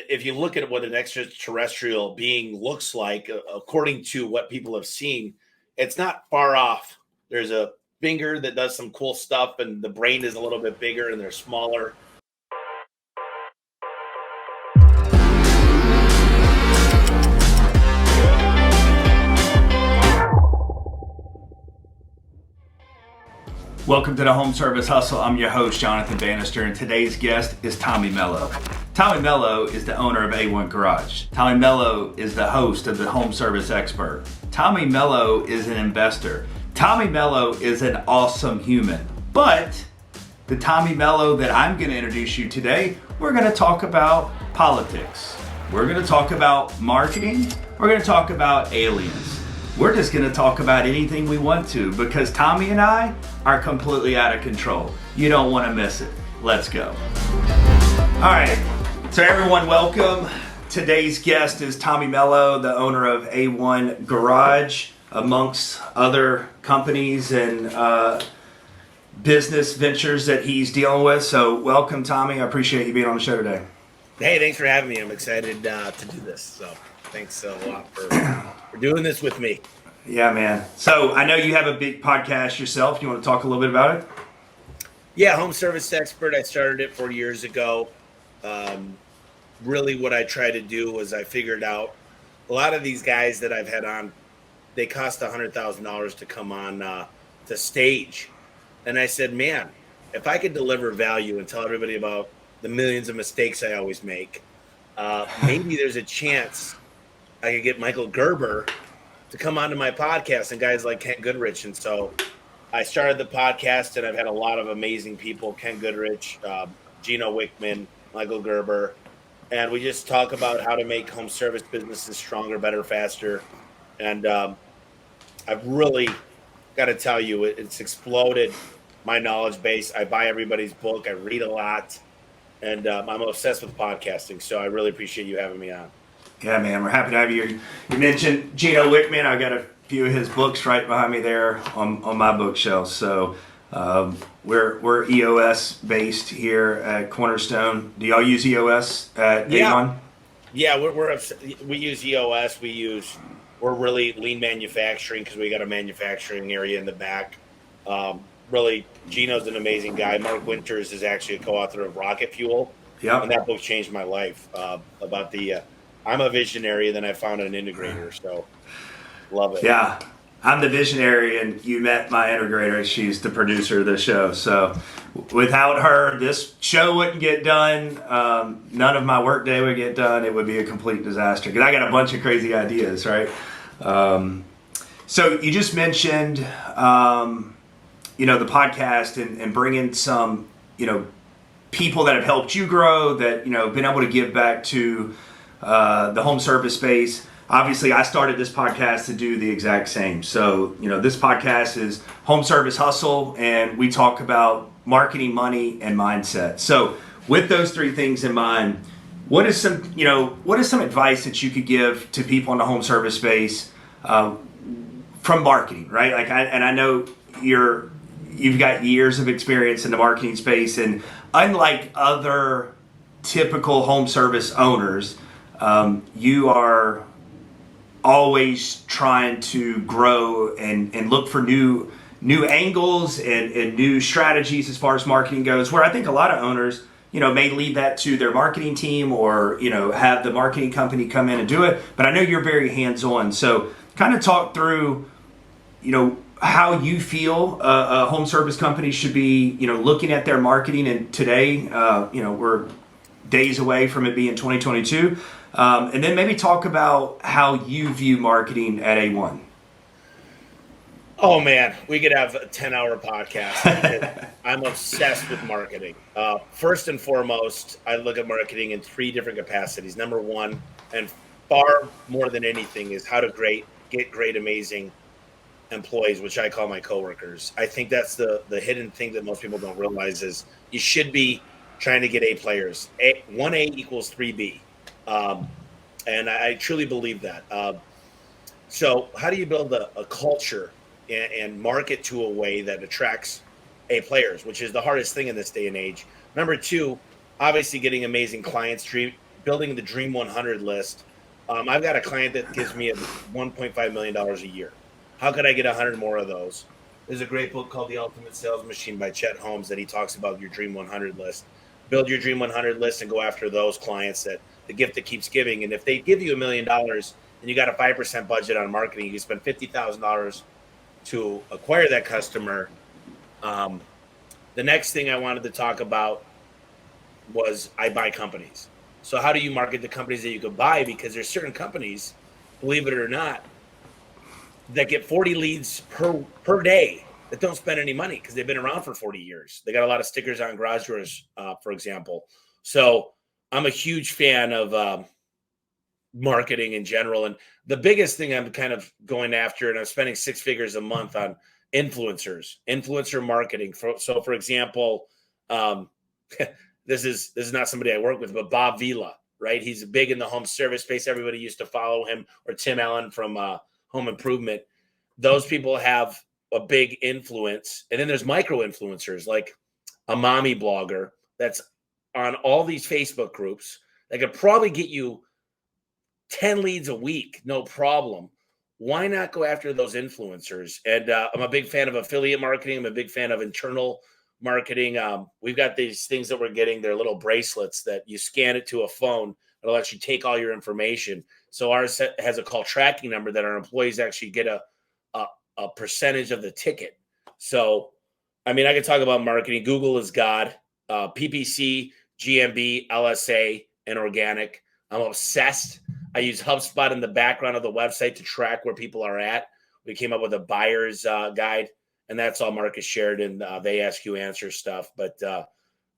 if you look at what an extraterrestrial being looks like, according to what people have seen, it's not far off. There's a finger that does some cool stuff, and the brain is a little bit bigger and they're smaller. Welcome to the Home Service Hustle. I'm your host, Jonathan Bannister, and today's guest is Tommy Mello. Tommy Mello is the owner of A1 Garage. Tommy Mello is the host of the Home Service Expert. Tommy Mello is an investor. Tommy Mello is an awesome human. But the Tommy Mello that I'm going to introduce you today, we're going to talk about politics. We're going to talk about marketing. We're going to talk about aliens. We're just going to talk about anything we want to because Tommy and I are completely out of control. You don't want to miss it. Let's go. All right. So everyone, welcome. Today's guest is Tommy Mello, the owner of A1 Garage, amongst other companies and business ventures that he's dealing with. So welcome, Tommy. I appreciate you being on the show today. Hey, thanks for having me. I'm excited to do this. So thanks a lot for doing this with me. Yeah, man. So I know you have a big podcast yourself. You want to talk a little bit about it? Yeah, Home Service Expert. I started it 4 years ago. Really what I tried to do was I figured out a lot of these guys that I've had on, they cost $100,000 to come on to stage. And I said, man, if I could deliver value and tell everybody about the millions of mistakes I always make, maybe there's a chance I could get Michael Gerber to come onto my podcast and guys like Ken Goodrich. And so I started the podcast and I've had a lot of amazing people, Ken Goodrich, Gino Wickman, Michael Gerber. And we just talk about how to make home service businesses stronger, better, faster. And I've really got to tell you, it's exploded my knowledge base. I buy everybody's book. I read a lot. And I'm obsessed with podcasting. So I really appreciate you having me on. Yeah, man, we're happy to have you. You mentioned Gino Wickman. I got a few of his books right behind me there on my bookshelf. So we're EOS based here at Cornerstone. Do y'all use EOS at A1? Yeah, we use EOS. We're really lean manufacturing because we got a manufacturing area in the back. Really, Gino's an amazing guy. Mark Winters is actually a co-author of Rocket Fuel. Yeah, and that book changed my life about the. I'm a visionary, then I found an integrator, so love it. Yeah, I'm the visionary, and you met my integrator. She's the producer of the show. So without her, this show wouldn't get done. None of my work day would get done. It would be a complete disaster because I got a bunch of crazy ideas, right? So you just mentioned, the podcast and bringing some, people that have helped you grow, that, been able to give back to the home service space. Obviously, I started this podcast to do the exact same. So, this podcast is Home Service Hustle, and we talk about marketing, money, and mindset. So, with those three things in mind, what is some advice that you could give to people in the home service space from marketing, right? I know you've got years of experience in the marketing space, and unlike other typical home service owners, you are always trying to grow and look for new angles and new strategies as far as marketing goes, where I think a lot of owners, may leave that to their marketing team or, have the marketing company come in and do it. But I know you're very hands-on. So kind of talk through, how you feel a home service company should be, looking at their marketing. And today, we're days away from it being 2022. And then maybe talk about how you view marketing at A1. Oh, man, we could have a 10-hour podcast. I'm obsessed with marketing. First and foremost, I look at marketing in three different capacities. Number one, and far more than anything, is how to get great, amazing employees, which I call my coworkers. I think that's the hidden thing that most people don't realize is you should be trying to get A players. 1A equals 3B. And I truly believe that. So how do you build a culture and market to a way that attracts A players, which is the hardest thing in this day and age? Number two, obviously getting amazing clients building the Dream 100 list. I've got a client that gives me $1.5 million a year. How could I get 100 more of those? There's a great book called The Ultimate Sales Machine by Chet Holmes that he talks about your Dream 100 list. Build your Dream 100 list and go after those clients that the gift that keeps giving. And if they give you $1 million and you got a 5% budget on marketing, you can spend $50,000 to acquire that customer. The next thing I wanted to talk about was I buy companies. So how do you market the companies that you could buy? Because there's certain companies, believe it or not, that get 40 leads per day that don't spend any money because they've been around for 40 years. They got a lot of stickers on garage doors, for example. So I'm a huge fan of marketing in general. And the biggest thing I'm kind of going after, and I'm spending 6 figures a month on influencer marketing. So for example, this is not somebody I work with, but Bob Vila, right? He's big in the home service space. Everybody used to follow him, or Tim Allen from Home Improvement. Those people have a big influence. And then there's micro influencers like a mommy blogger that's on all these Facebook groups that could probably get you 10 leads a week, no problem. Why not go after those influencers? And I'm a big fan of affiliate marketing. I'm a big fan of internal marketing. We've got these things that we're getting. They're little bracelets that you scan it to a phone. It'll actually take all your information. So ours has a call tracking number that our employees actually get a percentage of the ticket. So, I mean, I could talk about marketing. Google is God. PPC, GMB, LSA, and organic. I'm obsessed. I use HubSpot in the background of the website to track where people are at. We came up with a buyer's guide, and that's all Marcus shared, and they ask you answer stuff. But,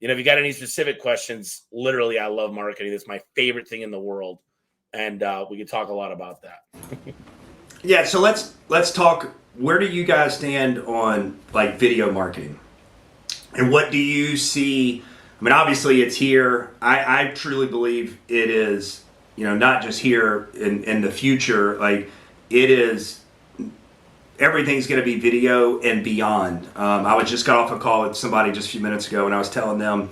if you got any specific questions, literally, I love marketing. It's my favorite thing in the world, and we could talk a lot about that. Yeah, so let's talk. Where do you guys stand on like video marketing, and what do you see? I mean, obviously, it's here. I truly believe it is. Not just here in the future. Like it is. Everything's going to be video and beyond. I was just got off a call with somebody just a few minutes ago, and I was telling them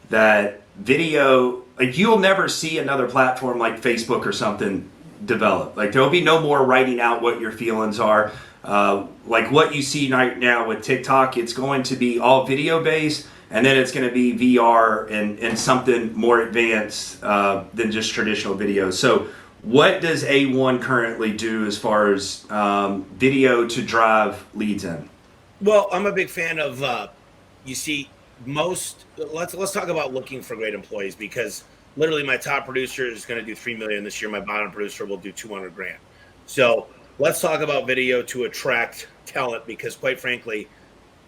that video, like you'll never see another platform like Facebook or something develop. Like there'll be no more writing out what your feelings are. Like what you see right now with TikTok, it's going to be all video based, and then it's going to be VR and something more advanced than just traditional videos. So what does A1 currently do as far as video to drive leads in? Well, I'm a big fan of, let's talk about looking for great employees, because literally my top producer is going to do 3 million this year. My bottom producer will do 200 grand. So let's talk about video to attract talent, because quite frankly,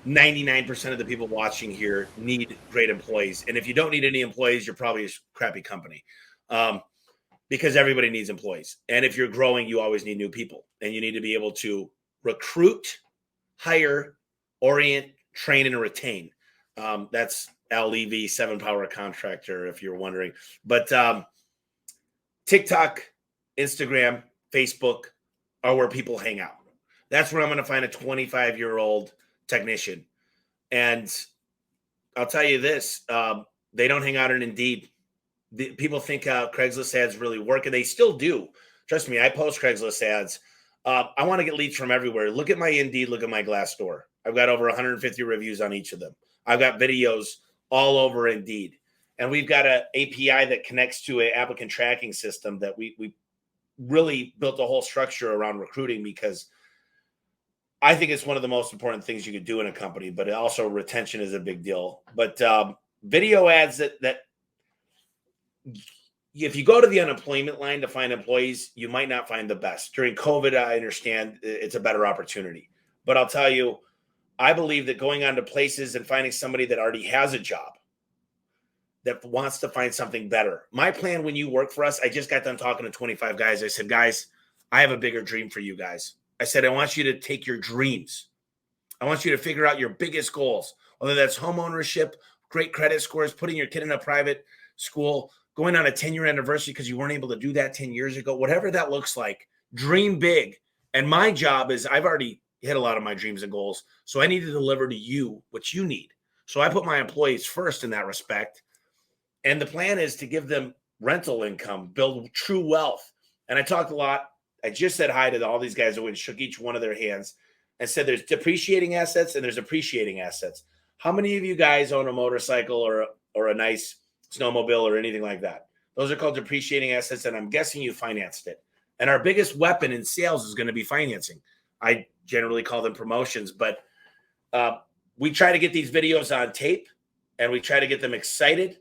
99% of the people watching here need great employees. And if you don't need any employees, you're probably a crappy company. Because everybody needs employees. And if you're growing, you always need new people. And you need to be able to recruit, hire, orient, train, and retain. That's Al Levy, 7-Power Contractor, if you're wondering. But TikTok, Instagram, Facebook are where people hang out. That's where I'm going to find a 25-year-old technician. And I'll tell you this, they don't hang out on Indeed. People think Craigslist ads really work, and they still do. Trust me, I post Craigslist ads. I want to get leads from everywhere. Look at my Indeed, look at my Glassdoor. I've got over 150 reviews on each of them. I've got videos all over Indeed. And we've got an API that connects to an applicant tracking system that we really built a whole structure around recruiting, because I think it's one of the most important things you could do in a company, but also retention is a big deal. But video ads that if you go to the unemployment line to find employees, you might not find the best. During COVID, I understand it's a better opportunity. But I'll tell you, I believe that going on to places and finding somebody that already has a job, that wants to find something better. My plan when you work for us, I just got done talking to 25 guys. I said, guys, I have a bigger dream for you guys. I said, I want you to take your dreams. I want you to figure out your biggest goals, whether that's home ownership, great credit scores, putting your kid in a private school, going on a 10-year anniversary because you weren't able to do that 10 years ago, whatever that looks like, dream big. And my job is I've already hit a lot of my dreams and goals. So I need to deliver to you what you need. So I put my employees first in that respect. And the plan is to give them rental income, build true wealth. And I talked a lot. I just said hi to all these guys and shook each one of their hands and said there's depreciating assets and there's appreciating assets. How many of you guys own a motorcycle or a nice snowmobile or anything like that? Those are called depreciating assets, and I'm guessing you financed it. And our biggest weapon in sales is going to be financing. I generally call them promotions, but we try to get these videos on tape, and we try to get them excited,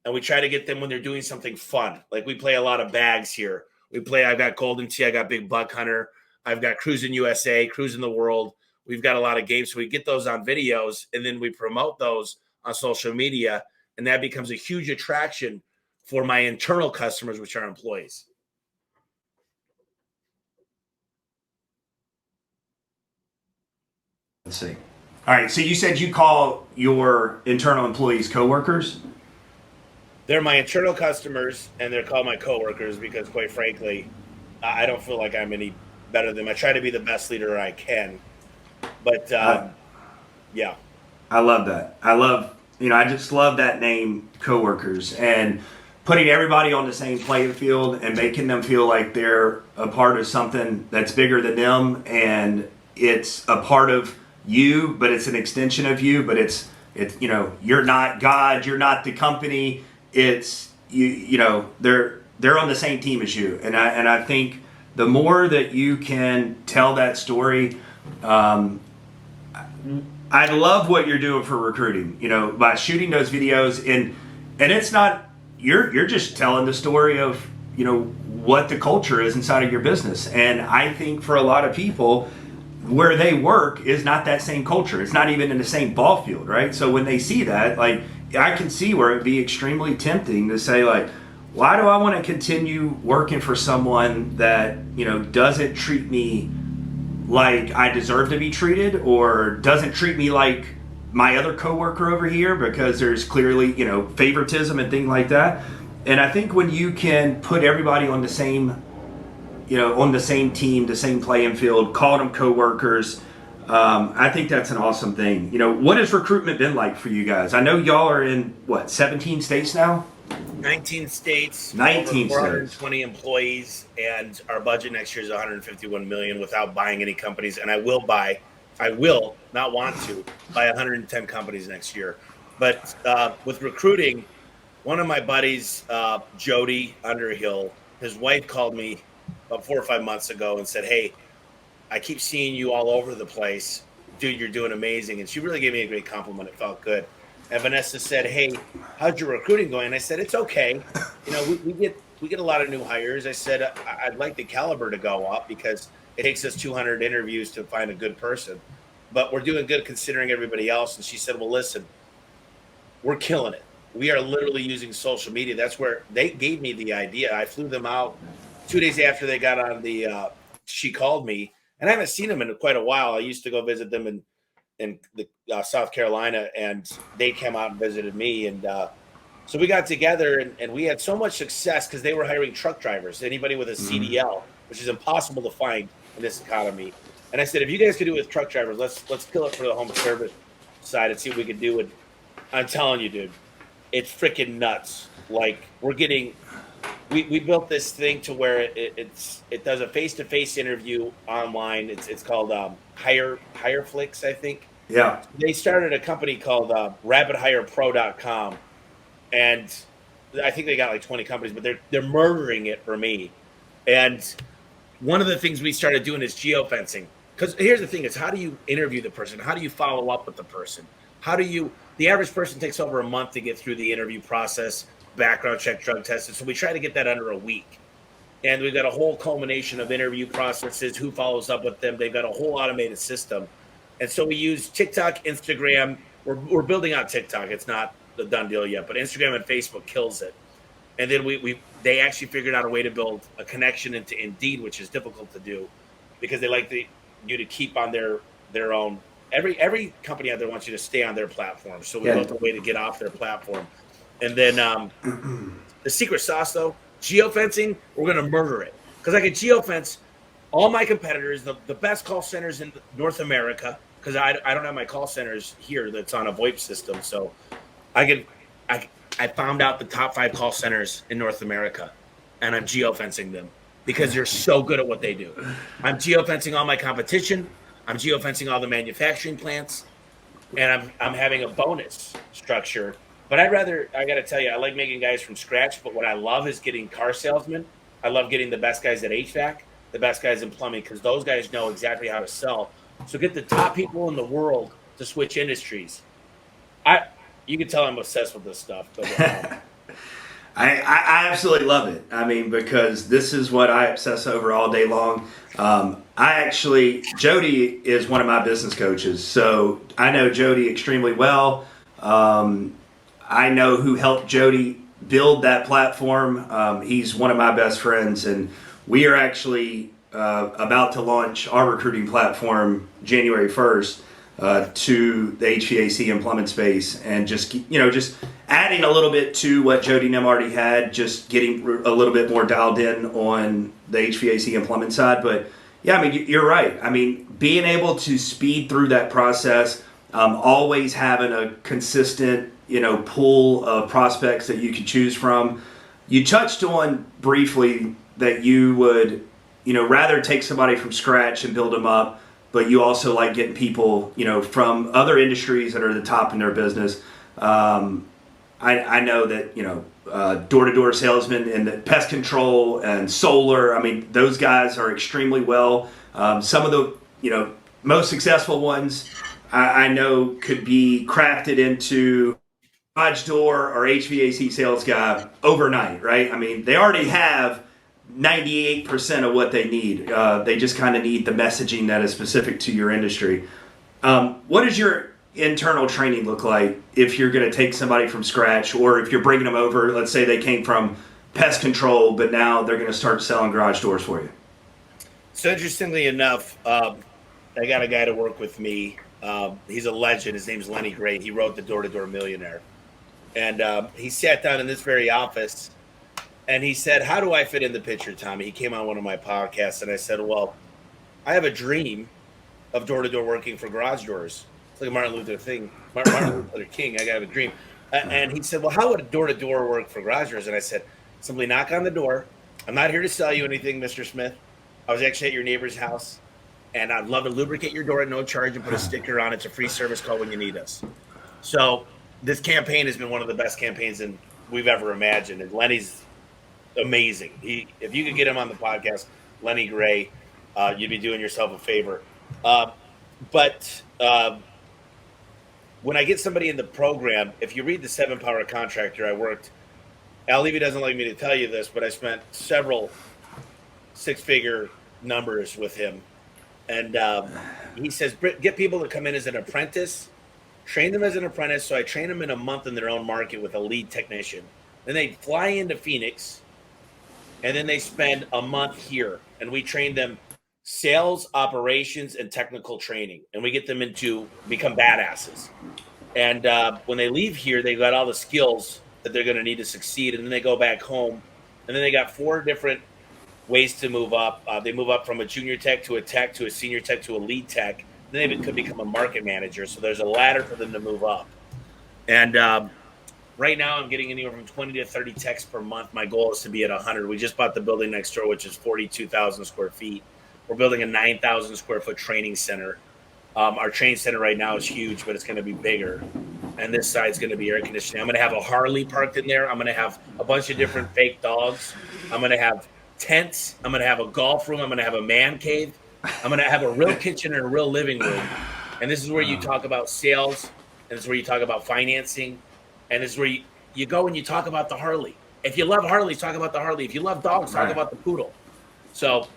and we try to get them when they're doing something fun. Like we play a lot of bags here. I've got Golden Tee, I got Big Buck Hunter, I've got Cruising USA, Cruising the World. We've got a lot of games. So we get those on videos, and then we promote those on social media, and that becomes a huge attraction for my internal customers, which are employees. Let's see. All right. So you said you call your internal employees coworkers? They're my internal customers, and they're called my coworkers because, quite frankly, I don't feel like I'm any better than them. I try to be the best leader I can. But, yeah. I love that. I just love that name, coworkers, and putting everybody on the same playing field and making them feel like they're a part of something that's bigger than them, and it's a part of you, but it's an extension of you, but it's you're not God, you're not the company. It's they're on the same team as you, and I think the more that you can tell that story, I love what you're doing for recruiting. By shooting those videos, and it's not you're just telling the story of what the culture is inside of your business, and I think for a lot of people, where they work is not that same culture. It's not even in the same ball field, right? So when they see that, like, I can see where it'd be extremely tempting to say, like, why do I want to continue working for someone that, doesn't treat me like I deserve to be treated, or doesn't treat me like my other coworker over here, because there's clearly, favoritism and things like that. And I think when you can put everybody on the same team, the same playing field, call them coworkers, I think that's an awesome thing. What has recruitment been like for you guys? I know y'all are in, 17 states now? 19 states, 19 over 420 employees, and our budget next year is $151 million without buying any companies. And I will, not want to, buy 110 companies next year. But with recruiting, one of my buddies, Jody Underhill, his wife called me about 4 or 5 months ago and said, "Hey, I keep seeing you all over the place. Dude, you're doing amazing." And she really gave me a great compliment. It felt good. And Vanessa said, "Hey, how's your recruiting going?" And I said, "It's okay. We get a lot of new hires." I said, "I'd like the caliber to go up because it takes us 200 interviews to find a good person. But we're doing good considering everybody else." And she said, "Well, listen, we're killing it. We are literally using social media." That's where they gave me the idea. I flew them out 2 days after they got on she called me, and I haven't seen them in quite a while. I used to go visit them in South Carolina, and they came out and visited me. And so we got together, and we had so much success because they were hiring truck drivers, anybody with a CDL, which is impossible to find in this economy. And I said, if you guys could do it with truck drivers, let's kill it for the home service side and see what we can do. And I'm telling you, dude, it's freaking nuts. Like, we're getting we built this thing to where it does a face-to-face interview online. It's called HireFlix, I think. Yeah. They started a company called RapidHirePro.com, and I think they got like 20 companies, but they're murdering it for me. And one of the things we started doing is geofencing. Because here's the thing: is how do you interview the person? How do you follow up with the person? The average person takes over a month to get through the interview process, background check, drug tested. So we try to get that under a week. And we've got a whole culmination of interview processes, who follows up with them. They've got a whole automated system. And so we use TikTok, Instagram. We're building out TikTok. It's not the done deal yet, but Instagram and Facebook kills it. And then they actually figured out a way to build a connection into Indeed, which is difficult to do because they like you to keep on their own. Every company out there wants you to stay on their platform. So we built a way to get off their platform. And then the secret sauce, though, geofencing, we're going to murder it. Because I can geofence all my competitors, the best call centers in North America, because I don't have my call centers here that's on a VoIP system. So I I found out the top 5 call centers in North America, and I'm geofencing them because they're so good at what they do. I'm geofencing all my competition. I'm geofencing all the manufacturing plants, and I'm having a bonus structure. But I got to tell you, I like making guys from scratch, but what I love is getting car salesmen. I love getting the best guys at HVAC, the best guys in plumbing, because those guys know exactly how to sell. So get the top people in the world to switch industries. You can tell I'm obsessed with this stuff, but I absolutely love it. I mean, because this is what I obsess over all day long. Jody is one of my business coaches, so I know Jody extremely well. I know who helped Jody build that platform. He's one of my best friends, and we are actually about to launch our recruiting platform January 1st. To the HVAC and plumbing space, and just adding a little bit to what Jody and them already had, just getting a little bit more dialed in on the HVAC and plumbing side. But yeah, I mean, you're right. I mean, being able to speed through that process, always having a consistent pool of prospects that you can choose from. You touched on briefly that you would rather take somebody from scratch and build them up, but you also like getting people, from other industries that are the top in their business. I know that, door-to-door salesmen and the pest control and solar, I mean, those guys are extremely well. Some of the, most successful ones I know could be crafted into garage door or HVAC sales guy overnight, right? I mean, they already have 98% of what they need. They just kind of need the messaging that is specific to your industry. What does your internal training look like if you're going to take somebody from scratch, or if you're bringing them over, let's say they came from pest control, but now they're going to start selling garage doors for you? So interestingly enough, I got a guy to work with me. He's a legend. His name's Lenny Gray. He wrote the Door-to-Door Millionaire. And he sat down in this very office, and he said, how do I fit in the picture, Tommy? He came on one of my podcasts, and I said, well, I have a dream of door-to-door working for garage doors. It's like a Martin Luther King. I got a dream. And he said, well, how would a door-to-door work for garage doors? And I said, simply knock on the door. I'm not here to sell you anything, Mr. Smith. I was actually at your neighbor's house, and I'd love to lubricate your door at no charge and put a sticker on it. It's a free service call when you need us. So this campaign has been one of the best campaigns we've ever imagined. And Lenny's amazing. If you could get him on the podcast, Lenny Gray, you'd be doing yourself a favor. But when I get somebody in the program, if you read the 7-Power Contractor, I worked. Al Levy doesn't like me to tell you this, but I spent several 6-figure numbers with him. And he says, get people to come in as an apprentice, train them as an apprentice. So I train them in a month in their own market with a lead technician. Then they fly into Phoenix, and then they spend a month here. And we train them sales, operations, and technical training. And we get them to become badasses. And when they leave here, they got all the skills that they're going to need to succeed. And then they go back home. And then they got 4 different ways to move up. They move up from a junior tech to a senior tech to a lead tech. Then they could become a market manager. So there's a ladder for them to move up. And right now I'm getting anywhere from 20 to 30 techs per month. My goal is to be at 100. We just bought the building next door, which is 42,000 square feet. We're building a 9,000 square foot training center. Our training center right now is huge, but it's going to be bigger. And this side's going to be air conditioning. I'm going to have a Harley parked in there. I'm going to have a bunch of different fake dogs. I'm going to have tents. I'm going to have a golf room. I'm going to have a man cave. I'm going to have a real kitchen and a real living room. And this is where you talk about sales. And this is where you talk about financing. And this is where you go and you talk about the Harley. If you love Harleys, talk about the Harley. If you love dogs, talk about the poodle. So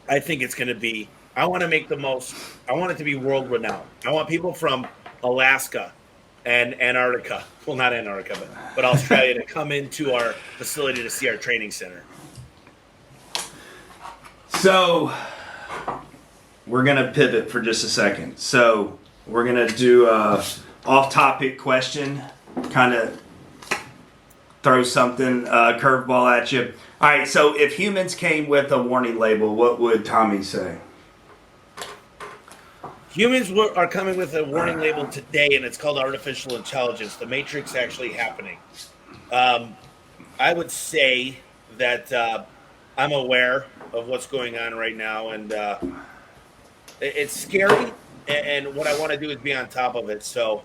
I think it's going to be, I want to make I want it to be world renowned. I want people from Alaska and Antarctica, well, not Antarctica, but Australia to come into our facility to see our training center. So we're going to pivot for just a second. So we're going to do a off-topic question, kind of throw something, curveball at you. All right, so if humans came with a warning label, what would Tommy say? Humans are coming with a warning label today, and it's called artificial intelligence. The Matrix actually happening. I would say that I'm aware of what's going on right now, and it's scary. And what I want to do is be on top of it. So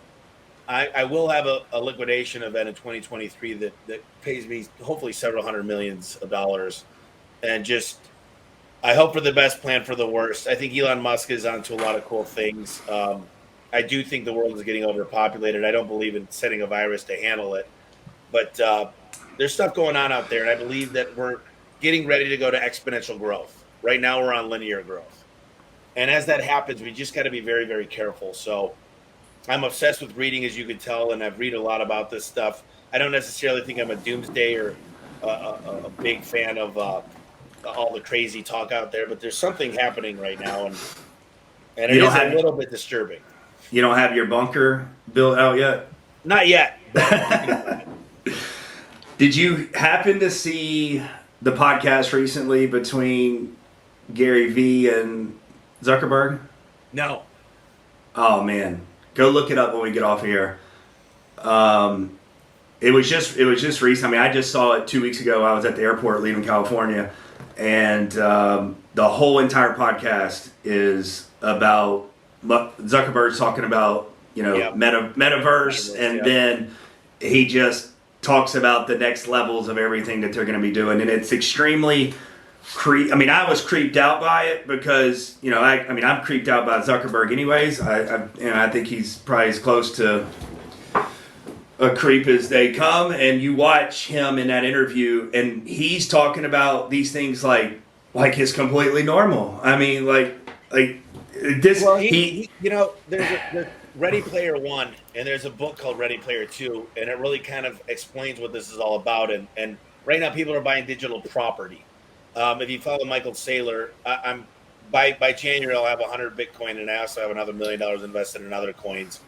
I will have a liquidation event in 2023 that pays me hopefully several hundred millions of dollars, and just I hope for the best, plan for the worst. I think Elon Musk is onto a lot of cool things. I do think the world is getting overpopulated. I don't believe in sending a virus to handle it, but there's stuff going on out there, and I believe that we're getting ready to go to exponential growth. Right now, we're on linear growth, and as that happens, we just got to be very, very careful. So I'm obsessed with reading, as you can tell, and I've read a lot about this stuff. I don't necessarily think I'm a doomsday or a big fan of all the crazy talk out there, but there's something happening right now, and it is a little bit disturbing. You don't have your bunker built out yet? Not yet. Did you happen to see the podcast recently between Gary Vee and Zuckerberg? No. Oh man, go look it up when we get off here. It was just recent. I mean, I just saw it 2 weeks ago. I was at the airport leaving California, and the whole entire podcast is about Zuckerberg's talking about Metaverse, and then he just talks about the next levels of everything that they're going to be doing, and it's extremely I mean, I was creeped out by it because I'm creeped out by Zuckerberg anyways. I think he's probably as close to a creep as they come, and you watch him in that interview, and he's talking about these things like it's completely normal. I mean, like this. Well, there's Ready Player One, and there's a book called Ready Player Two, and it really kind of explains what this is all about. And right now, people are buying digital property. If you follow Michael Saylor, I'm by January I'll have 100 Bitcoin, and I also have another $1 million invested in other coins.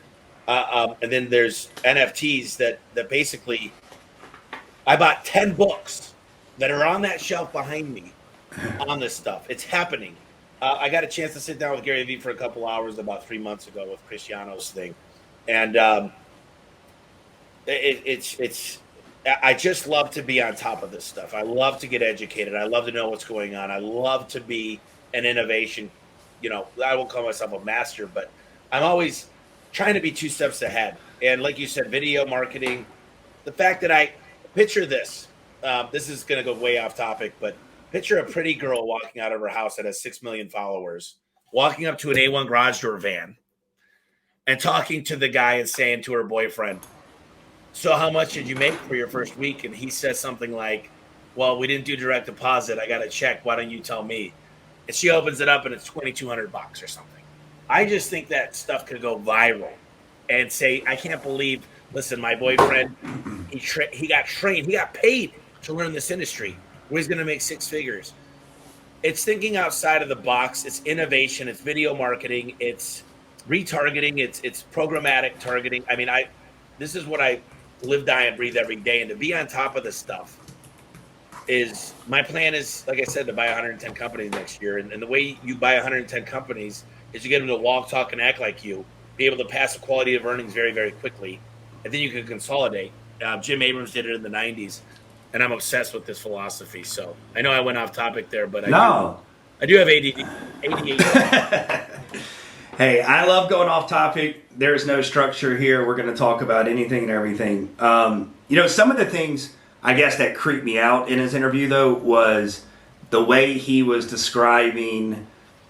And then there's NFTs that basically I bought 10 books that are on that shelf behind me on this stuff. It's happening. I got a chance to sit down with Gary Vee for a couple hours about 3 months ago with Cristiano's thing, and it's. I just love to be on top of this stuff. I love to get educated. I love to know what's going on. I love to be an innovation. I won't call myself a master, but I'm always trying to be 2 steps ahead. And like you said, video marketing, the fact that I picture this, this is going to go way off topic, but picture a pretty girl walking out of her house that has 6 million followers, walking up to an A1 garage door van and talking to the guy and saying to her boyfriend, "So how much did you make for your first week?" And he says something like, "Well, we didn't do direct deposit. I got a check. Why don't you tell me?" And she opens it up and it's $2,200 or something. I just think that stuff could go viral and say, "I can't believe, listen, my boyfriend, he got trained. He got paid to learn this industry where he's going to make 6 figures." It's thinking outside of the box. It's innovation. It's video marketing. It's retargeting. It's programmatic targeting. I mean, this is what I live, die, and breathe every day. And to be on top of this stuff is my plan is, like I said, to buy 110 companies next year. And the way you buy 110 companies is you get them to walk, talk, and act like you, be able to pass a quality of earnings very, very quickly. And then you can consolidate. Jim Abrams did it in the 90s. And I'm obsessed with this philosophy. So I know I went off topic there, but I do have ADHD. Hey, I love going off topic. There's no structure here. We're going to talk about anything and everything. Some of the things, I guess, that creeped me out in his interview, though, was the way he was describing,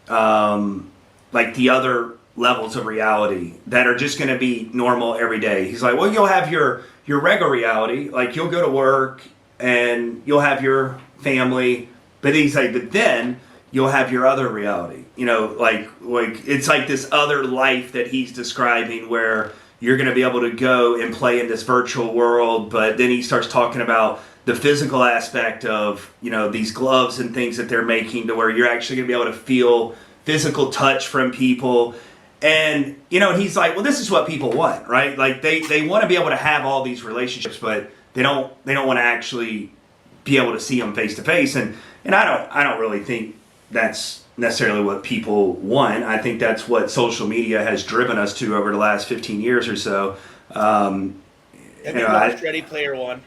the other levels of reality that are just going to be normal every day. He's like, well, you'll have your regular reality. Like, you'll go to work and you'll have your family. But he's like, but then you'll have your other reality. Like it's like this other life that he's describing where you're going to be able to go and play in this virtual world. But then he starts talking about the physical aspect of, these gloves and things that they're making to where you're actually going to be able to feel physical touch from people. And, he's like, well, this is what people want, right? Like they want to be able to have all these relationships, but they don't want to actually be able to see them face to face. And I don't really think that's necessarily what people want. I think that's what social media has driven us to over the last 15 years or so. Have you watched Ready Player One?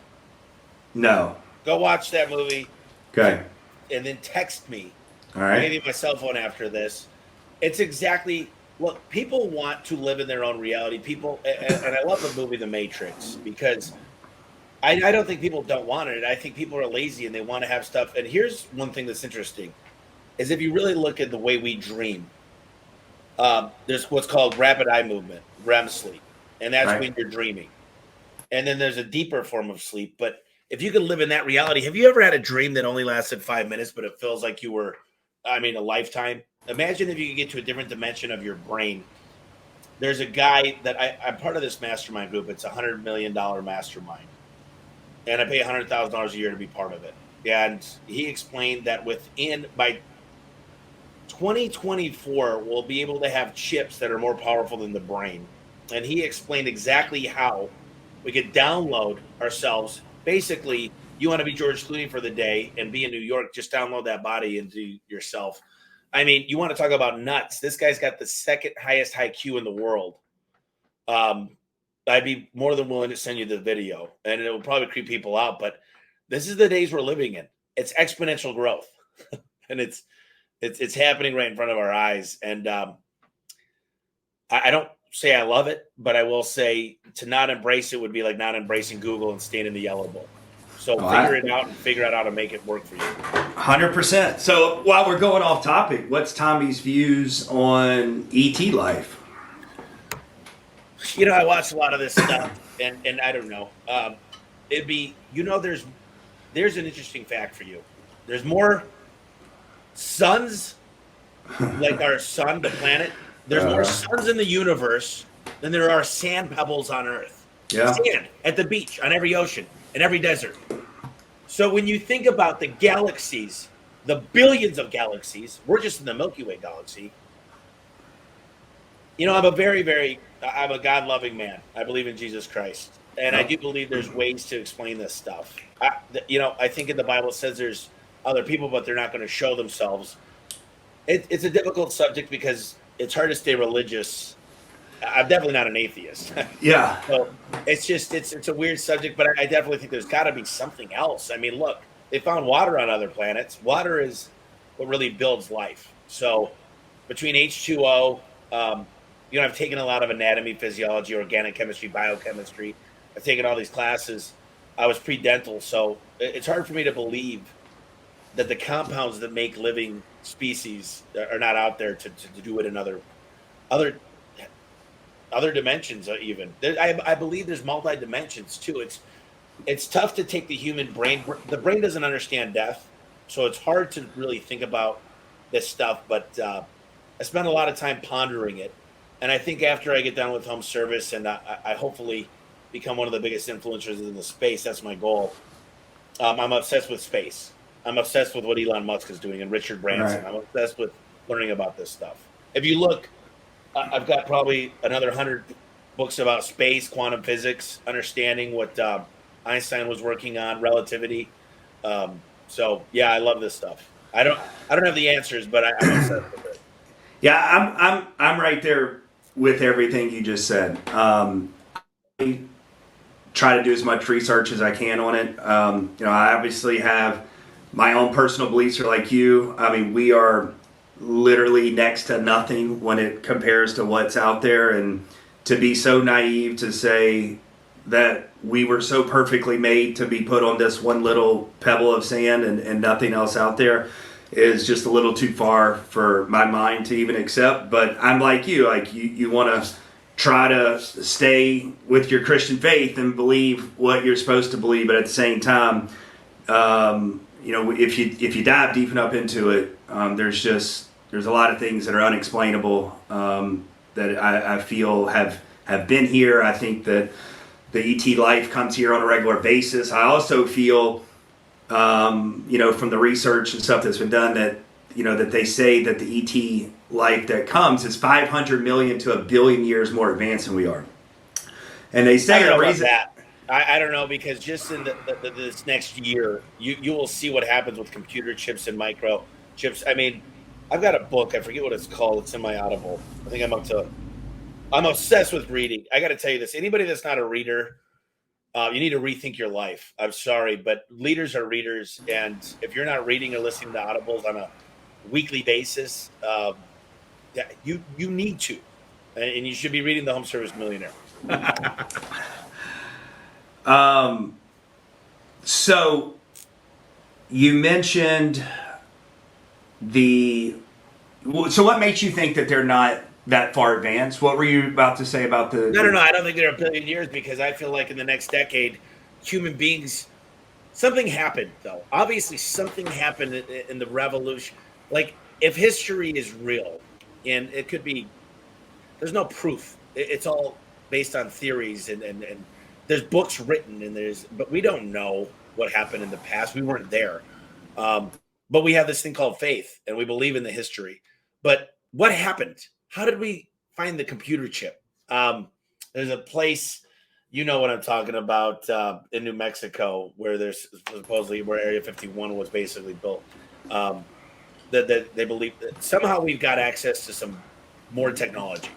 No. Go watch that movie. Okay. And then text me. All I'll right. give you my cell phone after this. It's exactly look. People want to live in their own reality. People, and I love the movie The Matrix because I don't think people don't want it. I think people are lazy and they want to have stuff. And here's one thing that's interesting: is if you really look at the way we dream, there's what's called rapid eye movement, REM sleep, and that's Right. when you're dreaming. And then there's a deeper form of sleep. But if you can live in that reality, have you ever had a dream that only lasted 5 minutes, but it feels like you were, a lifetime? Imagine if you could get to a different dimension of your brain. There's a guy that I'm part of this mastermind group. It's $100 million mastermind, and I pay $100,000 a year to be part of it. And he explained that by 2024, we'll be able to have chips that are more powerful than the brain. And he explained exactly how we could download ourselves. Basically, you want to be George Clooney for the day and be in New York, just download that body into yourself. I mean, you want to talk about nuts. This guy's got the second highest IQ in the world. I'd be more than willing to send you the video, and it will probably creep people out. But this is the days we're living in. It's exponential growth, and it's happening right in front of our eyes. And I don't say I love it, but I will say to not embrace it would be like not embracing Google and staying in the yellow bowl. So figure it out and figure out how to make it work for you. 100%. So while we're going off topic, what's Tommy's views on ET life? I watch a lot of this stuff, and I don't know. It'd be, there's an interesting fact for you. There's more suns, like our sun, the planet. There's more suns in the universe than there are sand pebbles on Earth. Yeah. Sand at the beach, on every ocean, in every desert. So when you think about the galaxies, the billions of galaxies, we're just in the Milky Way galaxy. I'm I'm a God-loving man. I believe in Jesus Christ. And I do believe there's ways to explain this stuff. I think in the Bible it says there's other people, but they're not going to show themselves. It's a difficult subject because it's hard to stay religious. I'm definitely not an atheist. Yeah. So it's a weird subject, but I definitely think there's got to be something else. I mean, look, they found water on other planets. Water is what really builds life. So between H2O, I've taken a lot of anatomy, physiology, organic chemistry, biochemistry. I've taken all these classes. I was pre-dental, so it's hard for me to believe that the compounds that make living species are not out there to do it in other dimensions. Even I believe there's multi dimensions too. It's tough to take the human brain. The brain doesn't understand death, so it's hard to really think about this stuff. But I spent a lot of time pondering it, and I think after I get done with home service and I hopefully become one of the biggest influencers in the space, that's my goal. I'm obsessed with space. I'm obsessed with what Elon Musk is doing and Richard Branson. Right. I'm obsessed with learning about this stuff. If you look, I've got probably another 100 books about space, quantum physics, understanding what Einstein was working on, relativity. So yeah, I love this stuff. I don't have the answers, but I'm obsessed with it. Yeah, I'm right there with everything you just said. I try to do as much research as I can on it. I obviously have my own personal beliefs are like you. I mean, we are literally next to nothing when it compares to what's out there, and to be so naive to say that we were so perfectly made to be put on this one little pebble of sand and nothing else out there is just a little too far for my mind to even accept. But I'm like you want to try to stay with your Christian faith and believe what you're supposed to believe, but at the same time, if you dive deep enough into it, there's a lot of things that are unexplainable that I feel have been here. I think that the ET life comes here on a regular basis. I also feel, from the research and stuff that's been done that they say that the ET life that comes is 500 million to 1 billion years more advanced than we are. And they say the reason that. I don't know, because just in this next year, you will see what happens with computer chips and microchips. I mean, I've got a book. I forget what it's called. It's in my Audible. I think I'm obsessed with reading. I got to tell you this. Anybody that's not a reader, You need to rethink your life. I'm sorry, but leaders are readers, and if you're not reading or listening to audibles on a weekly basis, yeah, you need to, and you should be reading the Home Service Millionaire. So you mentioned the. So what makes you think that they're not that far advanced? What were you about to say about the? No. I don't think they're a billion years because I feel like in the next decade, human beings, something happened though. Obviously, something happened in the revolution. Like if history is real, and it could be, there's no proof. It's all based on theories and there's books written and but we don't know what happened in the past. We weren't there. Um, but we have this thing called faith and we believe in the history. But what happened? How did we find the computer chip? There's a place, you know what I'm talking about, in New Mexico, where there's supposedly where Area 51 was basically built. That they believe that somehow we've got access to some more technology,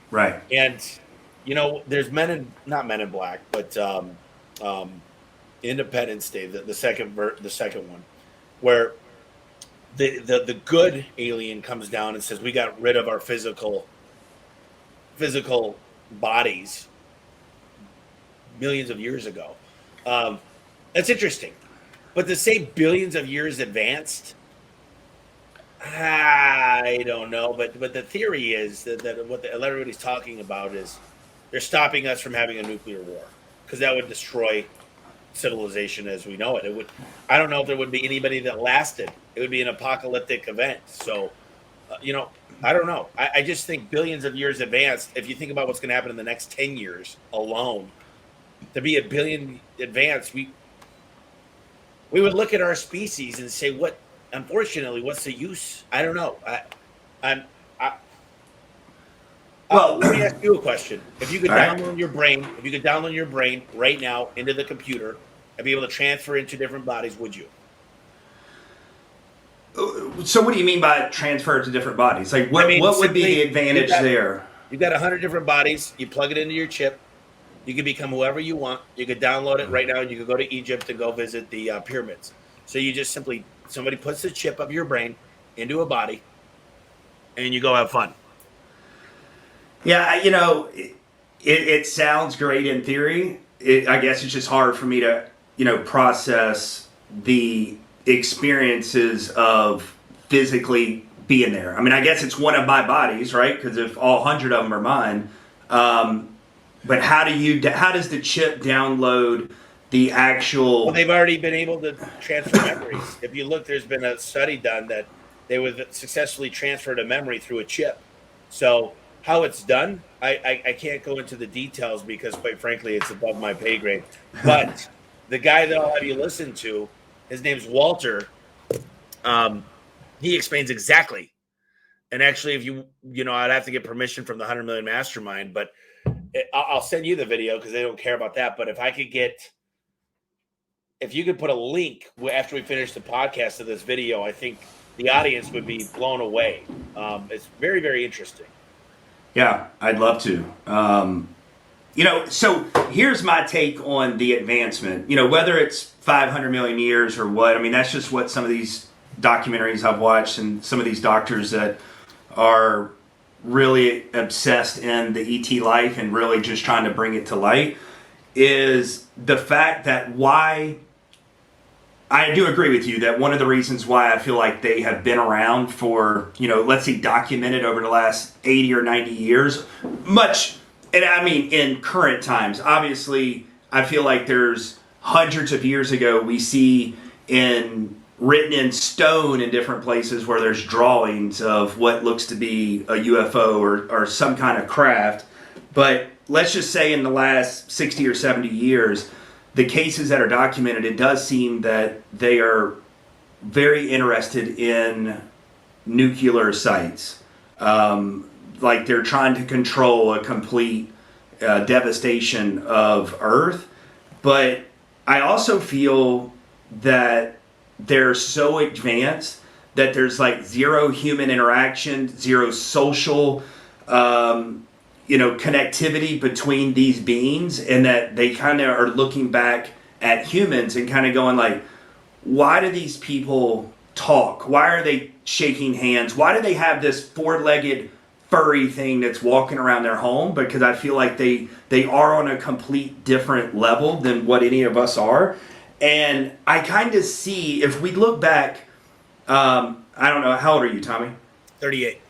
Right. and there's not Men in Black, but Independence Day, the second one, where the good alien comes down and says we got rid of our physical bodies millions of years ago. That's interesting, but to say billions of years advanced, I don't know. But the theory is that what everybody's talking about is they're stopping us from having a nuclear war because that would destroy civilization as we know it. It would. I don't know if there would be anybody that lasted. It would be an apocalyptic event. So, I don't know. I just think billions of years advanced. If you think about what's going to happen in the next 10 years alone, to be a billion advanced, we would look at our species and say, "What? Unfortunately, what's the use?" I don't know. Well, let me ask you a question. If you could download your brain right now into the computer and be able to transfer into different bodies, would you? So what do you mean by transfer to different bodies? Like what would be the advantage there? You've got 100 different bodies. You plug it into your chip. You can become whoever you want. You could download it right now, and you could go to Egypt and go visit the pyramids. So you just somebody puts the chip of your brain into a body, and you go have fun. Yeah, it sounds great in theory. I guess it's just hard for me to, process the experiences of physically being there. I mean, I guess it's one of my bodies, right? Because if all 100 of them are mine, but how does the chip download the actual? Well, they've already been able to transfer memories. If you look, there's been a study done that they would successfully transfer a memory through a chip. So how it's done, I can't go into the details because, quite frankly, it's above my pay grade. But the guy that I'll have you listen to, his name's Walter. He explains exactly. And actually, if I'd have to get permission from the 100 Million Mastermind, but I'll send you the video because they don't care about that. But if you could put a link after we finish the podcast of this video, I think the audience would be blown away. It's very, very interesting. Yeah, I'd love to. So here's my take on the advancement. Whether it's 500 million years or what, I mean, that's just what some of these documentaries I've watched and some of these doctors that are really obsessed in the ET life and really just trying to bring it to light is the fact that why I do agree with you that one of the reasons why I feel like they have been around for, let's say documented over the last 80 or 90 years, and I mean in current times, obviously I feel like there's hundreds of years ago we see written in stone in different places where there's drawings of what looks to be a UFO or some kind of craft. But let's just say in the last 60 or 70 years, the cases that are documented, it does seem that they are very interested in nuclear sites. Like they're trying to control a complete devastation of Earth. But I also feel that they're so advanced that there's like zero human interaction, zero social connectivity between these beings, and that they kind of are looking back at humans and kind of going like, why do these people talk? Why are they shaking hands? Why do they have this four-legged furry thing that's walking around their home? Because I feel like they are on a complete different level than what any of us are. And I kind of see, if we look back, I don't know, how old are you, Tommy? 38.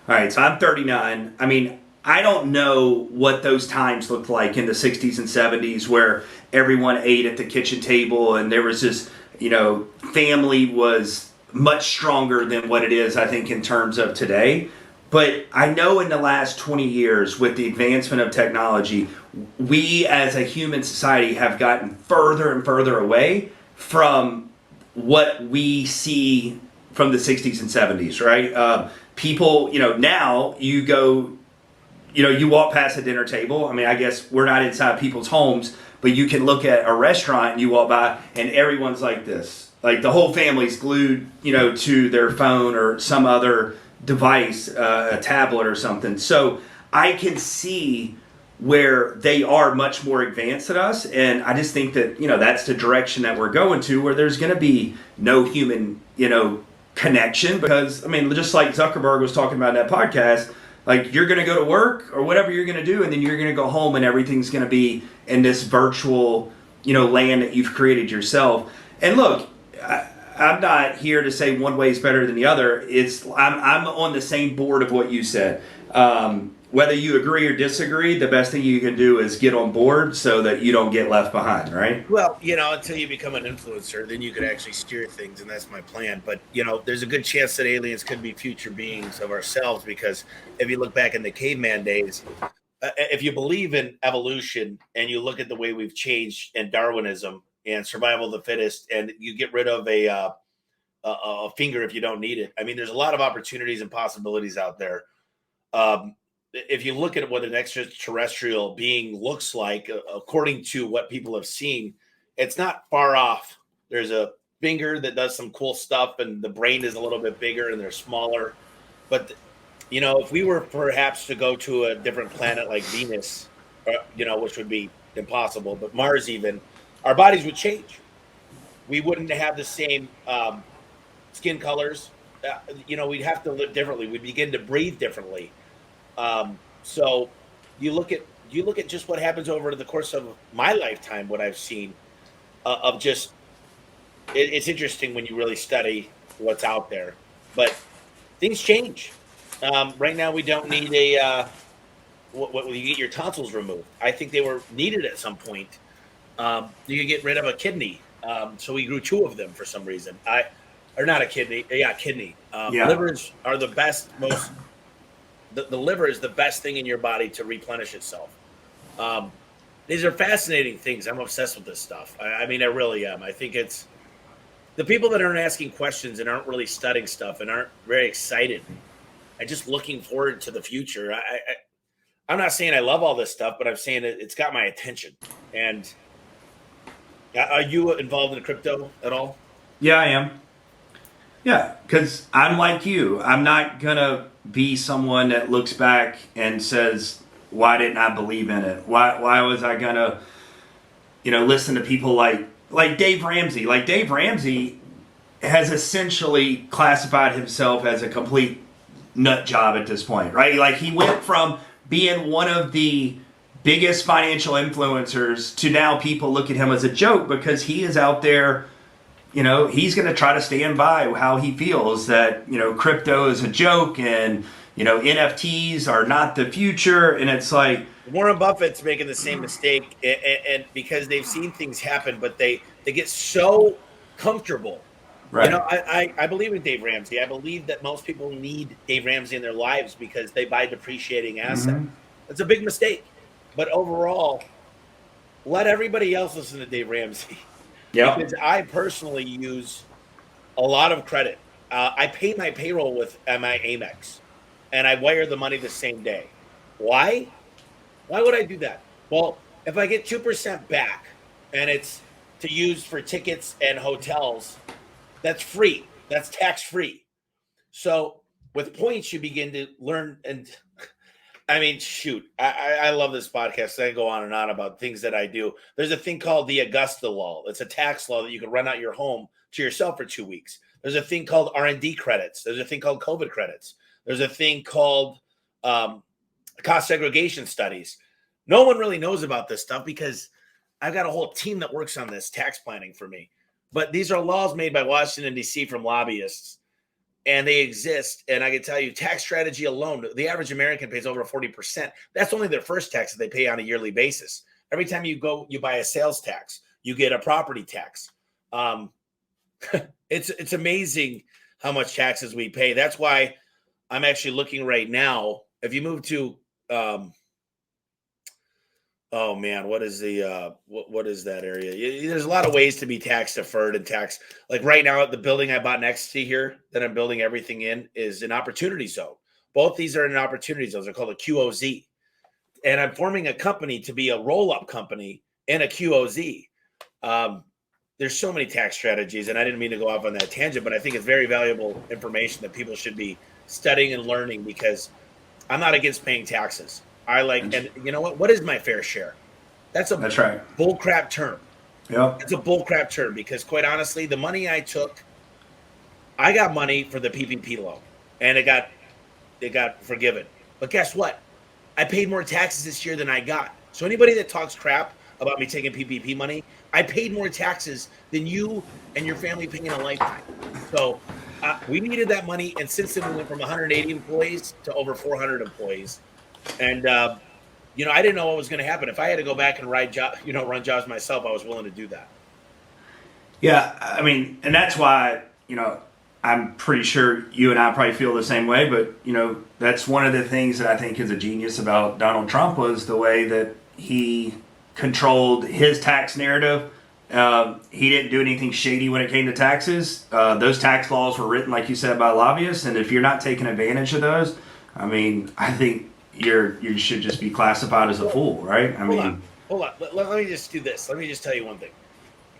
All right, so I'm 39. I mean, I don't know what those times looked like in the 60s and 70s where everyone ate at the kitchen table and there was this, family was much stronger than what it is, I think, in terms of today. But I know in the last 20 years, with the advancement of technology, we as a human society have gotten further and further away from what we see from the 60s and 70s, right? People, now you go, you walk past a dinner table. I mean, I guess we're not inside people's homes, but you can look at a restaurant and you walk by and everyone's like this. Like the whole family's glued, to their phone or some other device, a tablet or something. So I can see where they are much more advanced than us. And I just think that, that's the direction that we're going to, where there's going to be no human, connection. Because, I mean, just like Zuckerberg was talking about in that podcast, like you're going to go to work or whatever you're going to do, and then you're going to go home and everything's going to be in this virtual, land that you've created yourself. And look, I'm not here to say one way is better than the other. I'm on the same board of what you said. Whether you agree or disagree, the best thing you can do is get on board so that you don't get left behind, right? Well, until you become an influencer, then you can actually steer things, and that's my plan. But, there's a good chance that aliens could be future beings of ourselves, because if you look back in the caveman days, if you believe in evolution and you look at the way we've changed and Darwinism and survival of the fittest, and you get rid of a finger if you don't need it. I mean, there's a lot of opportunities and possibilities out there. If you look at what an extraterrestrial being looks like, according to what people have seen, it's not far off. There's a finger that does some cool stuff, and the brain is a little bit bigger and they're smaller. But, if we were perhaps to go to a different planet like Venus, which would be impossible, but Mars even, our bodies would change. We wouldn't have the same skin colors. We'd have to live differently. We'd begin to breathe differently. So you look at just what happens over the course of my lifetime, what I've seen of just, it's interesting when you really study what's out there, but things change. Right now we don't need what you get your tonsils removed. I think they were needed at some point. You could get rid of a kidney. So we grew two of them for some reason. Kidney. Livers are the best, the liver is the best thing in your body to replenish itself. These are fascinating things. I'm obsessed with this stuff. I mean, I really am. I think it's the people that aren't asking questions and aren't really studying stuff and aren't very excited and just looking forward to the future. I'm not saying I love all this stuff, but I'm saying it's got my attention. And are you involved in crypto at all? Yeah, I am. Yeah, because I'm like you. I'm not going to be someone that looks back and says, why didn't I believe in it? Why was I going to, listen to people like Dave Ramsey? Like Dave Ramsey has essentially classified himself as a complete nut job at this point, right? Like he went from being one of the biggest financial influencers to now people look at him as a joke because he is out there. He's going to try to stand by how he feels that, crypto is a joke and, NFTs are not the future. And it's like Warren Buffett's making the same mistake, and because they've seen things happen, but they get so comfortable. Right. I believe in Dave Ramsey. I believe that most people need Dave Ramsey in their lives because they buy depreciating assets. Mm-hmm. That's a big mistake. But overall, let everybody else listen to Dave Ramsey. Yeah. Because I personally use a lot of credit. I pay my payroll with my Amex, and I wire the money the same day. Why? Why would I do that? Well, if I get 2% back, and it's to use for tickets and hotels, that's free. That's tax-free. So with points, you begin to learn, and I mean, shoot, I love this podcast. I can go on and on about things that I do. There's a thing called the Augusta law. It's a tax law that you can rent out your home to yourself for 2 weeks. There's a thing called R&D credits. There's a thing called COVID credits. There's a thing called cost segregation studies. No one really knows about this stuff because I've got a whole team that works on this tax planning for me. But these are laws made by Washington, D.C. from lobbyists, and they exist. And I can tell you, tax strategy alone, the average American pays over 40%. That's only their first tax that they pay on a yearly basis. Every time you go, you buy a sales tax, you get a property tax. It's amazing how much taxes we pay. That's why I'm actually looking right now. If you move to, oh man, what is the what is that area? There's a lot of ways to be tax deferred and tax. Like right now, the building I bought next to here that I'm building everything in is an opportunity zone. Both these are in an opportunity zones. They're called a QOZ, and I'm forming a company to be a roll-up company in a QOZ. There's so many tax strategies, and I didn't mean to go off on that tangent, but I think it's very valuable information that people should be studying and learning because I'm not against paying taxes. I like, and you know what? What is my fair share? That's right. Bull crap term. Yep. It's a bull crap term because quite honestly, the money I took, I got money for the PPP loan and it got forgiven. But guess what? I paid more taxes this year than I got. So anybody that talks crap about me taking PPP money, I paid more taxes than you and your family pay in a lifetime. So we needed that money. And since then we went from 180 employees to over 400 employees. And, I didn't know what was going to happen. If I had to go back and run jobs myself, I was willing to do that. Yeah, I mean, and that's why, I'm pretty sure you and I probably feel the same way, but, that's one of the things that I think is a genius about Donald Trump was the way that he controlled his tax narrative. He didn't do anything shady when it came to taxes. Those tax laws were written, like you said, by lobbyists, and if you're not taking advantage of those, I mean, I think you should just be classified as a fool, right? Hold on. Let me just do this. Let me just tell you one thing.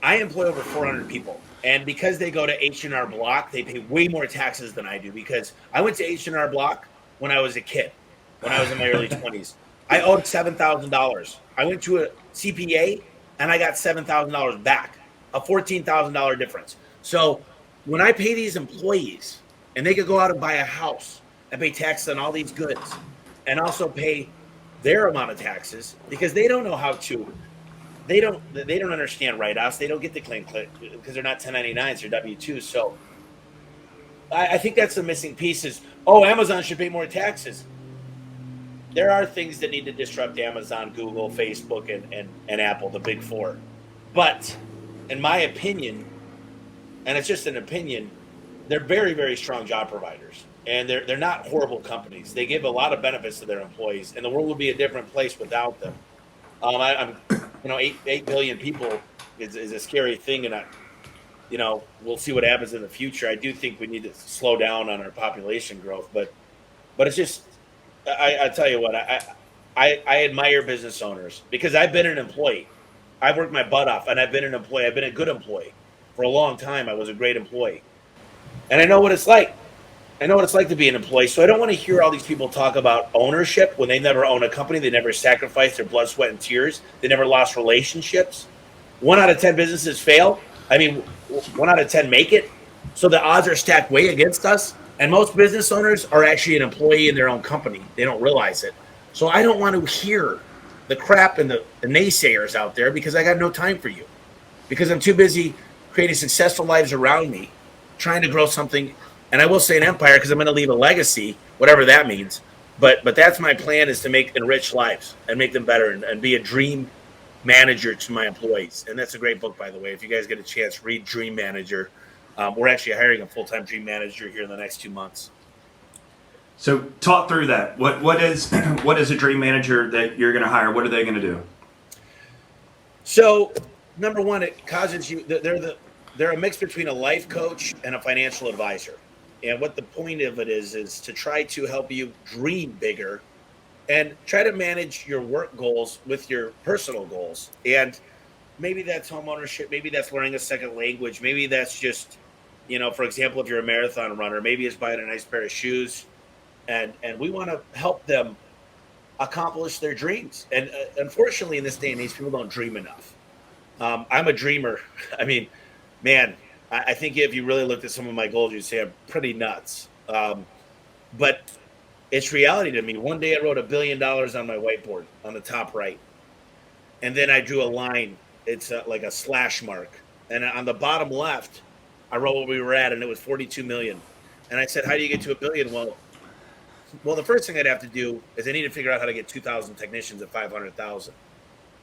I employ over 400 people, and because they go to H&R Block, they pay way more taxes than I do because I went to H&R Block when I was a kid, when I was in my early 20s. I owed $7,000. I went to a CPA, and I got $7,000 back, a $14,000 difference. So when I pay these employees, and they could go out and buy a house and pay taxes on all these goods, and also pay their amount of taxes because they don't know how to. They don't understand write-offs. They don't get the claim because they're not 1099s or W-2s. So I think that's the missing piece is, Amazon should pay more taxes. There are things that need to disrupt Amazon, Google, Facebook, and Apple, the big four. But in my opinion, and it's just an opinion, they're very, very strong job providers. And they're not horrible companies. They give a lot of benefits to their employees, and the world would be a different place without them. 8 billion people is a scary thing, and we'll see what happens in the future. I do think we need to slow down on our population growth, but it's just, I tell you what, I admire business owners because I've been an employee. I've worked my butt off, and I've been an employee. I've been a good employee for a long time. I was a great employee, and I know what it's like. I know what it's like to be an employee, so I don't want to hear all these people talk about ownership when they never own a company. They never sacrificed their blood, sweat, and tears. They never lost relationships. 1 out of 10 businesses fail. 1 out of 10 make it. So the odds are stacked way against us. And most business owners are actually an employee in their own company. They don't realize it. So I don't want to hear the crap and the naysayers out there because I got no time for you. Because I'm too busy creating successful lives around me, trying to grow something. And I will say an empire because I'm going to leave a legacy, whatever that means. But that's my plan is to enrich lives and make them better and be a dream manager to my employees. And that's a great book, by the way. If you guys get a chance, read Dream Manager. We're actually hiring a full-time dream manager here in the next 2 months. So talk through that. What is a dream manager that you're going to hire? What are they going to do? So number one, it causes you. They're a mix between a life coach and a financial advisor. And what the point of it is to try to help you dream bigger and try to manage your work goals with your personal goals. And maybe that's home ownership. Maybe that's learning a second language. Maybe that's just, for example, if you're a marathon runner, maybe it's buying a nice pair of shoes. And we want to help them accomplish their dreams. And unfortunately, in this day and age, people don't dream enough. I'm a dreamer. I mean, man, I think if you really looked at some of my goals, you'd say I'm pretty nuts. But it's reality to me. One day I wrote $1 billion on my whiteboard on the top right. And then I drew a line. It's like a slash mark. And on the bottom left, I wrote what we were at, and it was 42 million. And I said, how do you get to $1 billion? Well, the first thing I'd have to do is I need to figure out how to get 2,000 technicians at 500,000.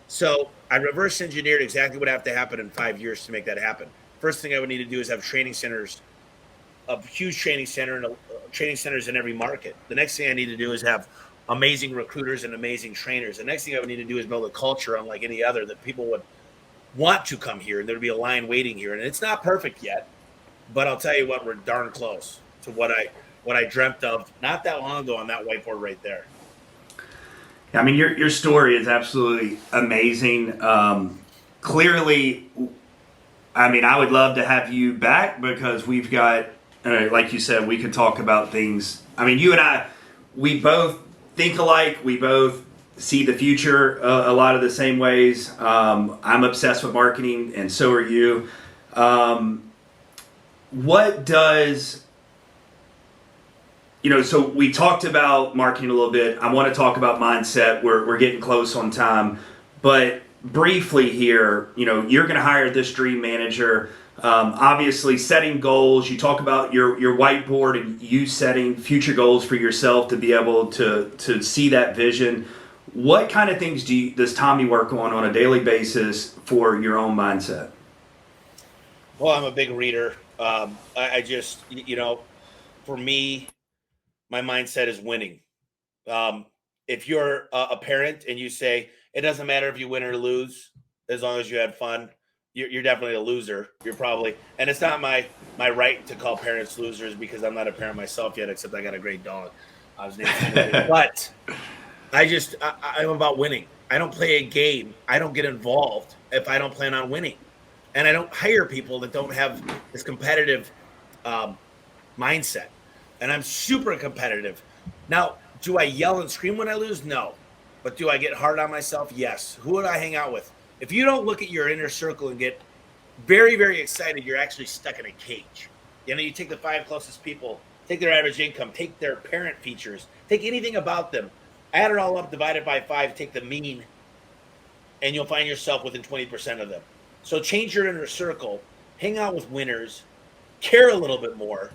So I reverse engineered exactly what would have to happen in 5 years to make that happen. First thing I would need to do is have training centers, a huge training center, and training centers in every market. The next thing I need to do is have amazing recruiters and amazing trainers. The next thing I would need to do is build a culture unlike any other that people would want to come here, and there would be a line waiting here. And it's not perfect yet, but I'll tell you what, we're darn close to what I dreamt of not that long ago on that whiteboard right there. I mean, your story is absolutely amazing. Clearly, I mean, I would love to have you back because we've got, like you said, we could talk about things. I mean, you and I, we both think alike. We both see the future a lot of the same ways. I'm obsessed with marketing, and so are you. What does, so we talked about marketing a little bit. I want to talk about mindset. We're getting close on time. But briefly here, you're going to hire this dream manager. Obviously, setting goals. You talk about your whiteboard and you setting future goals for yourself to be able to see that vision. What kind of things does Tommy work on a daily basis for your own mindset? Well, I'm a big reader. I just, for me, my mindset is winning. If you're a parent and you say, it doesn't matter if you win or lose, as long as you had fun, you're definitely a loser. You're probably, and it's not my right to call parents losers because I'm not a parent myself yet, except I got a great dog. I was named but I'm about winning. I don't play a game. I don't get involved if I don't plan on winning. And I don't hire people that don't have this competitive mindset. And I'm super competitive. Now, do I yell and scream when I lose? No. But do I get hard on myself? Yes. Who would I hang out with? If you don't look at your inner circle and get very, very excited, you're actually stuck in a cage. You take the 5 closest people, take their average income, take their parent features, take anything about them, add it all up, divide it by 5, take the mean, and you'll find yourself within 20% of them. So change your inner circle, hang out with winners, care a little bit more.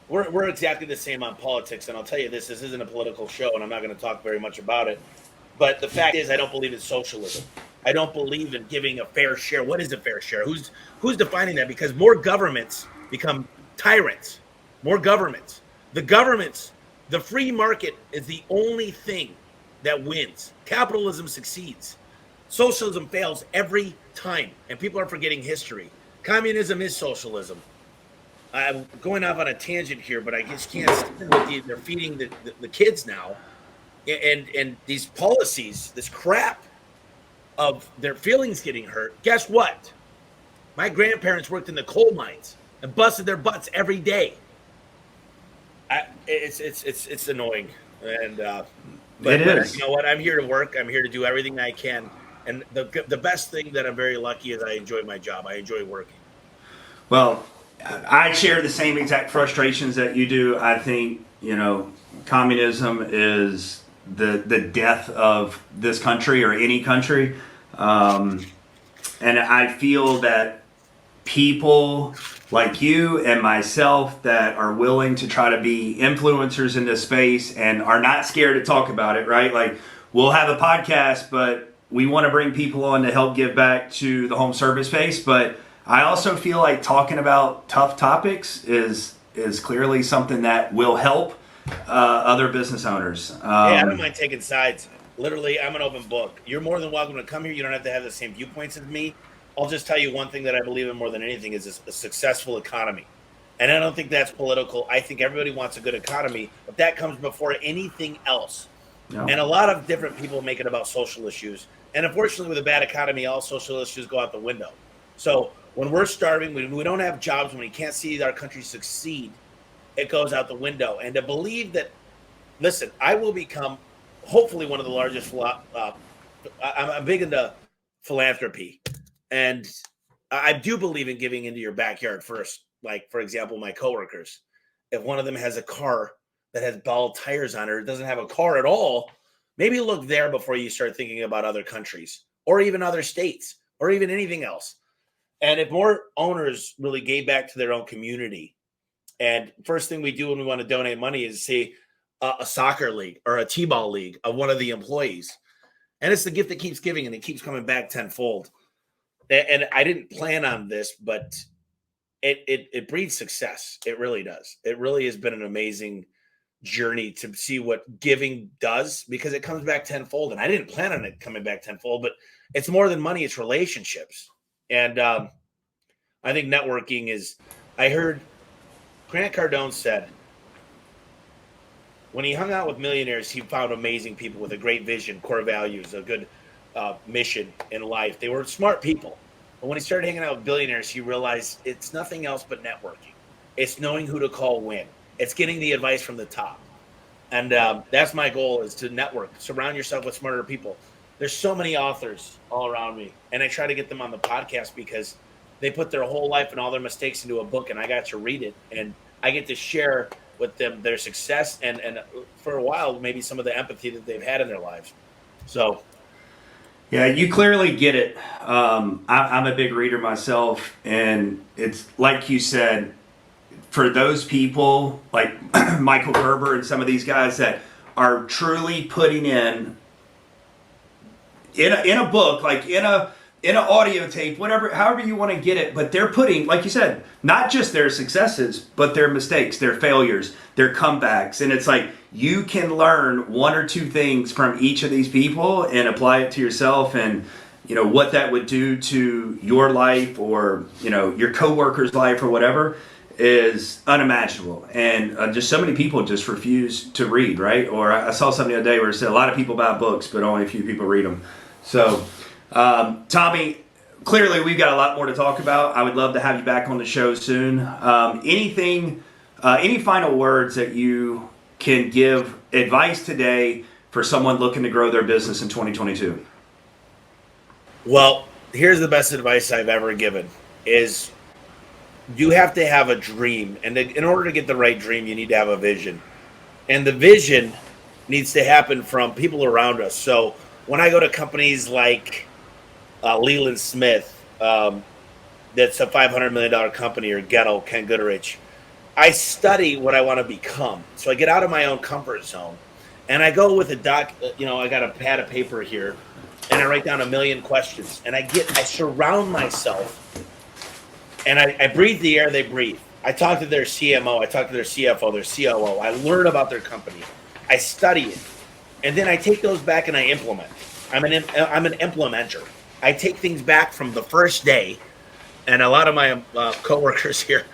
We're exactly the same on politics, and I'll tell you this isn't a political show, and I'm not going to talk very much about it. But the fact is, I don't believe in socialism. I don't believe in giving a fair share. What is a fair share? Who's defining that? Because more governments become tyrants. More governments. The free market is the only thing that wins. Capitalism succeeds. Socialism fails every time, and people are forgetting history. Communism is socialism. I'm going off on a tangent here, but I just can't stand what they're feeding the kids now. And these policies, this crap of their feelings getting hurt. Guess what? My grandparents worked in the coal mines and busted their butts every day. It's annoying, and but you know what? I'm here to work. I'm here to do everything I can. And the best thing that I'm very lucky is I enjoy my job. I enjoy working. Well, I share the same exact frustrations that you do. I think, communism is the death of this country or any country. And I feel that people like you and myself that are willing to try to be influencers in this space and are not scared to talk about it, right? Like, we'll have a podcast, but we want to bring people on to help give back to the home service space. But I also feel like talking about tough topics is clearly something that will help other business owners. I don't mind taking sides. Literally, I'm an open book. You're more than welcome to come here. You don't have to have the same viewpoints as me. I'll just tell you one thing that I believe in more than anything is a successful economy. And I don't think that's political. I think everybody wants a good economy, but that comes before anything else. No. And a lot of different people make it about social issues. And unfortunately, with a bad economy, all social issues go out the window. So when we're starving, when we don't have jobs, when we can't see our country succeed, it goes out the window. And to believe that listen, I will become hopefully one of the largest. I'm big into philanthropy, and I do believe in giving into your backyard first. Like, for example, my coworkers, if one of them has a car that has bald tires on it, or doesn't have a car at all, maybe look there before you start thinking about other countries or even other states or even anything else. And if more owners really gave back to their own community, and first thing we do when we want to donate money is say a soccer league or a t-ball league of one of the employees, and it's the gift that keeps giving and it keeps coming back tenfold. And I didn't plan on this, but it breeds success. It really does. It really has been an amazing journey to see what giving does, because it comes back tenfold. And I didn't plan on it coming back tenfold, but it's more than money. It's relationships. And I think networking is, I heard Grant Cardone said, when he hung out with millionaires, he found amazing people with a great vision, core values, a good mission in life. They were smart people. But when he started hanging out with billionaires, he realized it's nothing else but networking. It's knowing who to call when. It's getting the advice from the top. And that's my goal, is to network. Surround yourself with smarter people. There's so many authors all around me, and I try to get them on the podcast because they put their whole life and all their mistakes into a book, and I got to read it, and I get to share with them their success and for a while maybe some of the empathy that they've had in their lives. So yeah, you clearly get it. I'm a big reader myself, and it's like you said, for those people like Michael Gerber and some of these guys that are truly putting in a book, like in an audio tape, whatever, however you want to get it, but they're putting, like you said, not just their successes, but their mistakes, their failures, their comebacks. And it's like, you can learn one or two things from each of these people and apply it to yourself, and what that would do to your life or your coworker's life or whatever is unimaginable. And just so many people just refuse to read, right? Or I saw something the other day where it said a lot of people buy books, but only a few people read them. So Tommy, clearly we've got a lot more to talk about. I would love to have you back on the show soon. Any final words that you can give advice today for someone looking to grow their business in 2022? Well, here's the best advice I've ever given is you have to have a dream. And in order to get the right dream, you need to have a vision. And the vision needs to happen from people around us. So when I go to companies like Leland Smith, that's a $500 million company, or Ghetto, Ken Goodrich, I study what I want to become. So I get out of my own comfort zone, and I go with a I got a pad of paper here, and I write down 1 million questions, and I surround myself, and I breathe the air they breathe. I talk to their CMO, I talk to their CFO, their COO. I learn about their company. I study it, and then I take those back and I implement. I'm an implementer. I take things back from the first day, and a lot of my coworkers here,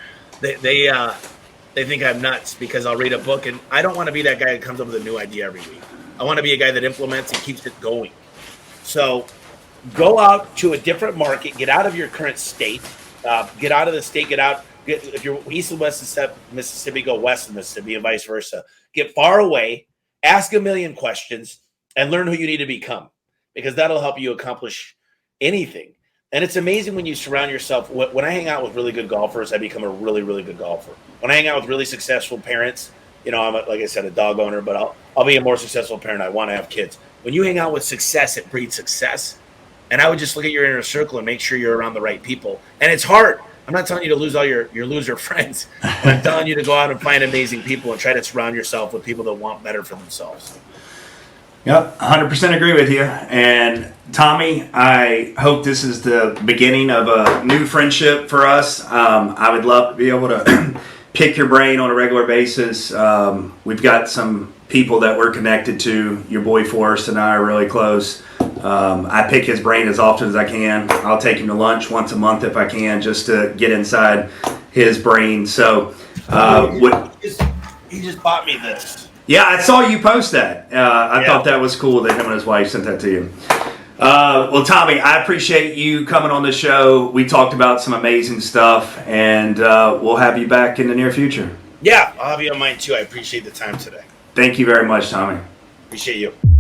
they think I'm nuts because I'll read a book, and I don't want to be that guy that comes up with a new idea every week. I want to be a guy that implements and keeps it going. So go out to a different market, get out of your current state, get out of the state, if you're east and west of Mississippi, go west of Mississippi and vice versa. Get far away, ask 1 million questions, and learn who you need to become, because that'll help you accomplish anything. And it's amazing when you surround yourself. When I hang out with really good golfers, I become a really, really good golfer. When I hang out with really successful parents, I'm like I said, a dog owner, but I'll be a more successful parent. I want to have kids. When you hang out with success, it breeds success. And I would just look at your inner circle and make sure you're around the right people. And it's hard. I'm not telling you to lose all your loser friends. But I'm telling you to go out and find amazing people and try to surround yourself with people that want better for themselves. Yep, 100% agree with you. And Tommy, I hope this is the beginning of a new friendship for us. I would love to be able to pick your brain on a regular basis. We've got some people that we're connected to. Your boy Forrest and I are really close. I pick his brain as often as I can. I'll take him to lunch once a month if I can, just to get inside his brain. So he just bought me this. Yeah, I saw you post that. I thought that was cool that him and his wife sent that to you. Well, Tommy, I appreciate you coming on the show. We talked about some amazing stuff, and we'll have you back in the near future. Yeah, I'll have you on mine too. I appreciate the time today. Thank you very much, Tommy. Appreciate you.